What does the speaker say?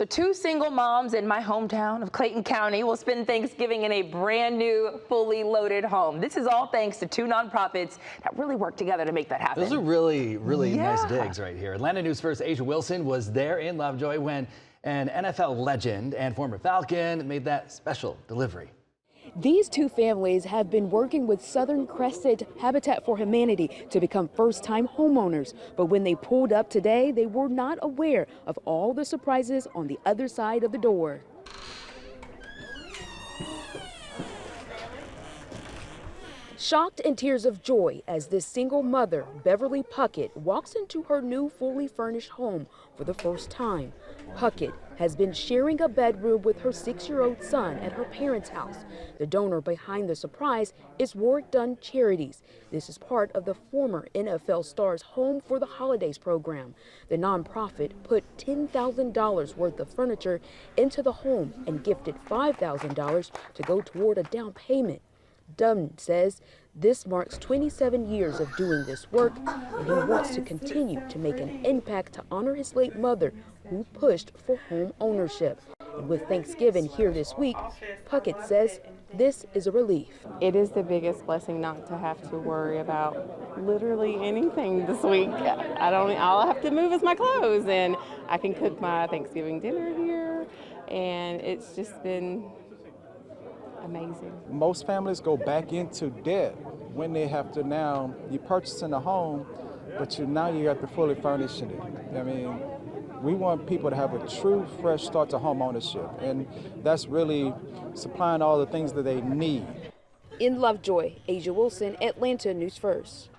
So two single moms in my hometown of Clayton County will spend Thanksgiving in a brand new, fully loaded home. This is all thanks to two nonprofits that really work together to make that happen. Those are really nice digs right here. Atlanta News First Asia Wilson was there in Lovejoy when an NFL legend and former Falcon made that special delivery. These two families have been working with Southern Crested Habitat for Humanity to become first-time homeowners. But when they pulled up today, they were not aware of all the surprises on the other side of the door. Shocked and tears of joy as this single mother, Beverly Puckett, walks into her new fully furnished home for the first time. Puckett has been sharing a bedroom with her 6-year-old son at her parents' house. The donor behind the surprise is Warrick Dunn Charities. This is part of the former NFL star's Home for the Holidays program. The nonprofit put $10,000 worth of furniture into the home and gifted $5,000 to go toward a down payment. Dunn says this marks 27 years of doing this work, and he wants to continue to make an impact to honor his late mother, who pushed for home ownership. And with Thanksgiving here this week, Puckett says this is a relief. It is the biggest blessing not to have to worry about literally anything this week. All I have to move is my clothes, and I can cook my Thanksgiving dinner here, and it's just been amazing. Most families go back into debt when they have to now, you're purchasing a home, but now you have to fully furnish it. I mean, we want people to have a true fresh start to home ownership, and that's really supplying all the things that they need. In Lovejoy, Asia Wilson, Atlanta News First.